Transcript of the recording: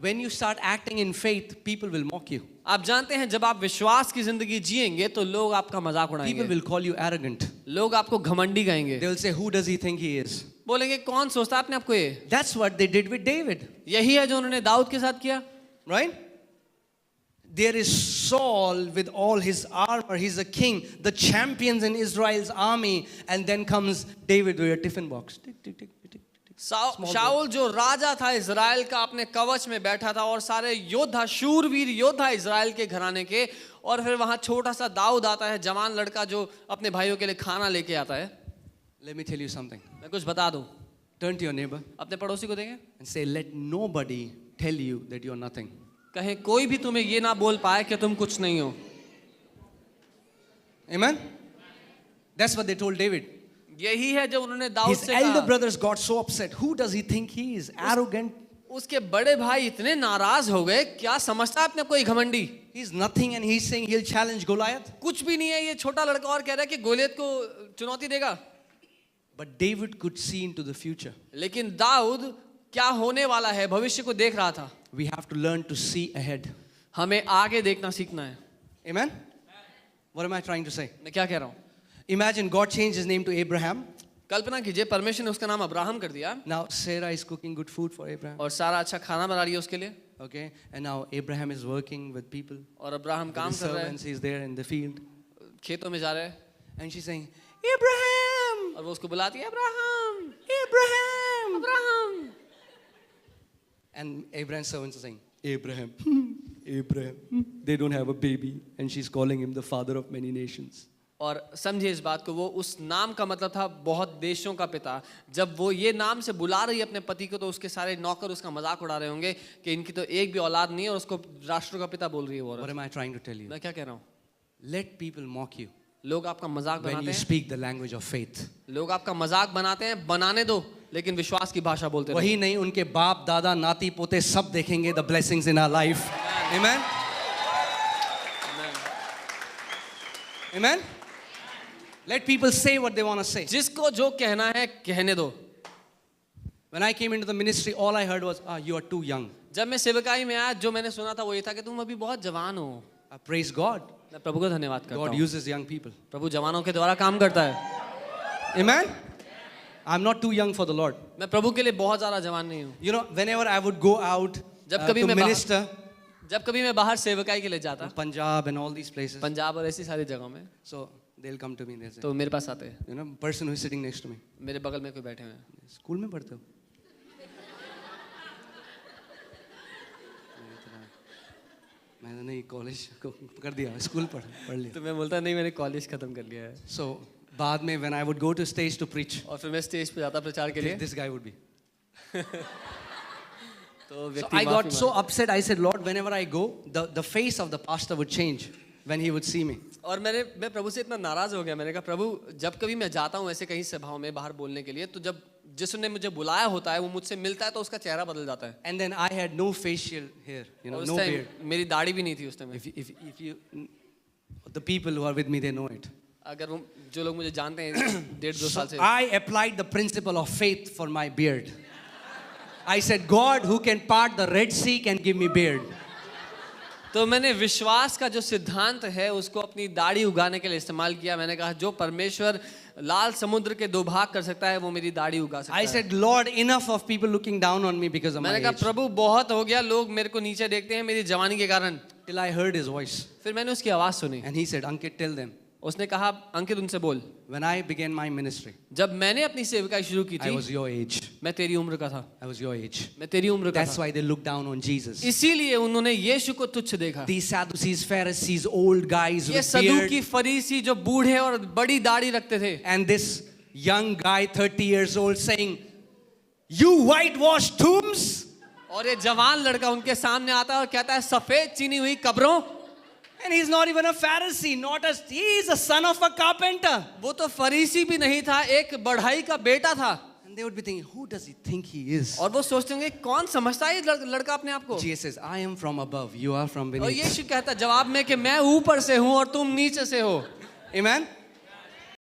When you start acting in faith, people will mock you. आप जानते हैं जब आप विश्वास की जिंदगी जिएंगे तो लोग आपका मजाक People उड़ाएंगे, will call you arrogant. लोग आपको घमंडी कहेंगे, They will say, who does he think he is? बोलेंगे कौन सोचता है अपने आप को ये। That's what they did with David, यही है जो उन्होंने दाऊद के साथ किया। right? There is Saul with all his armor. He's a king, the champions in Israel's army. And then comes David with a tiffin box. Tick, tick, tick, tick, tick, tick. शाऊल जो राजा था Israel का अपने कवच में बैठा था और सारे योद्धा शूरवीर योद्धा इजराइल के घराने के, और फिर वहां छोटा सा दाऊद आता है, जवान लड़का जो अपने भाइयों के लिए खाना लेके आता है। Let me tell you something. मैं कुछ बता दूं, Turn to your neighbor अपने पड़ोसी को देंगे, and say, let nobody tell you that you're nothing. कहें कोई भी तुम्हें ये ना बोल पाए कि तुम कुछ नहीं हो। Amen? That's what they told David. यही है जो उन्होंने दाऊद His से elder कहा। brothers got so upset. Who does he think he is? Arrogant. उसके बड़े भाई इतने नाराज हो गए, क्या समझता है अपने कोई घमंडी, He's nothing and he's saying he'll challenge Goliath. कुछ भी नहीं है ये छोटा लड़का, और कह रहा है कि गोलियत को चुनौती देगा। But David could see into the future. लेकिन दाऊद क्या होने वाला है भविष्य को देख रहा था। We have to learn to see ahead. हमें आगे देखना सीखना है। Amen? What am I trying to say? मैं क्या कह रहा हूँ? Imagine God changed his name to Abraham. कल्पना कीजिए परमेश्वर ने उसका नाम अब्राहम कर दिया, Now Sarah is cooking good food for Abraham. और सारा अच्छा खाना बना रही है उसके लिए, Okay? And now Abraham is working with people. और अब्राहम With काम his कर रहा है, servants, he's there in the field. खेतों में जा रहा है, And she's saying, Abraham! और वो उसको बुलाती है, Abraham Abraham! Abraham. And Abraham's servants are saying, Abraham, Abraham. They don't have a baby. And she's calling him the father of many nations. और समझिए इस बात को, वो उस नाम का मतलब था बहुत देशों का पिता। जब वो ये नाम से बुला रही है अपने पति को, तो उसके सारे नौकर उसका मजाक उड़ा रहे होंगे कि इनकी तो एक भी औलाद नहीं है, और उसको राष्ट्र का पिता बोल रही है वो What औरत। am I trying to tell you? मैं क्या कह रहा हूँ? Let people mock you लोग आपका मजाक when बनाते you हैं, speak the language of faith. लोग आपका मजाक बनाते हैं, बनाने दो, लेकिन विश्वास की भाषा बोलते रहो। वही नहीं, उनके बाप दादा नाती पोते सब देखेंगे the blessings in our life. Amen? Amen? Let people say what they want to say. जिसको जो कहना है कहने दो। When I came into the ministry, all I heard was, you are too young. जब मैं सेवकाई में आया, जो मैंने सुना था वो ये था कि तुम अभी बहुत जवान हो। Praise God. मैं प्रभु को धन्यवाद करता God हूँ, uses young people. प्रभु जवानों के द्वारा काम करता है। Amen? I'm not too young for the Lord. मैं प्रभु के लिए बहुत ज़्यादा जवान नहीं हूँ। You know, whenever I would go out जब कभी to मैं minister, जब कभी मैं बाहर सेवकाई के लिए जाता, Punjab and all these places, Punjab और ऐसी सारी जगहों में, so they'll come to me and they'll say, तो मेरे पास आते हैं, you know, person who is sitting next to me, मेरे बगल में कोई बैठे हुए हैं, स्कूल में पढ़ते हो? मैंने नहीं, कॉलेज कर दिया, स्कूल पढ़ लिया. तो मैं बोलता नहीं मैंने कॉलेज खत्म कर लिया है। So बाद में when I would go to stage to preach, और फिर मैं स्टेज पे जाता प्रचार के लिए, this guy would be. तो So व्यक्ति I got माफी so upset. I said, Lord, whenever I go, the face of the pastor would change when he would see me. और मैं प्रभु से इतना नाराज हो गया, मैंने कहा प्रभु जब कभी मैं जाता हूँ ऐसे कहीं सभाओं में बाहर बोलने के लिए, तो जब जिसने मुझे बुलाया होता है वो मुझसे मिलता है तो उसका चेहरा बदल जाता है। And then I had no facial hair, you know, और उस no टाइम beard. मेरी दाढ़ी भी नहीं थी उस time. If you, the people who are with me, they know it. अगर वो जो लोग मुझे जानते हैं 1.5-2 साल So से, I applied the principle of faith for my beard. I said, God, who can part the Red Sea, can give me beard. तो मैंने विश्वास का जो सिद्धांत है उसको अपनी दाढ़ी उगाने के लिए इस्तेमाल किया। मैंने कहा जो परमेश्वर लाल समुद्र के 2 भाग कर सकता है वो मेरी दाढ़ी उगा सकता I है। said, Lord, enough of people looking down on me because of my मैंने कहा age. प्रभु बहुत हो गया, लोग मेरे को नीचे देखते हैं मेरी जवानी के कारण। Till I heard his voice. फिर मैंने उसकी आवाज सुनी, And he said, Ankit, tell them, उसने कहा अंकित उनसे बोल, when I began my ministry, जब मैंने अपनी सेवकाई शुरू की I थी was your age. मैं तेरी उम्र का था, I was your age. मैं तेरी उम्र का That's था, why they looked down on Jesus. इसीलिए उन्होंने यीशु को तुच्छ देखा। These Sadducees, Pharisees, old guys ये with सदूकी beard, फरीसी जो बूढ़े और बड़ी दाढ़ी रखते थे, and this young guy, 30 years old, saying, you whitewashed tombs? और ये जवान लड़का उनके सामने आता है और कहता है सफेद चीनी हुई कब्रों। And he's not even a Pharisee, he's a son of a carpenter. वो तो फरीसी भी नहीं था, एक बढ़ाई का बेटा था। And they would be thinking, who does he think he is? और वो सोचते होंगे कौन समझता है ये लड़का अपने आप को। Jesus says, I am from above, you are from और beneath. यीशु कहता जवाब में कि मैं ऊपर से हूँ और तुम नीचे से हो। Amen?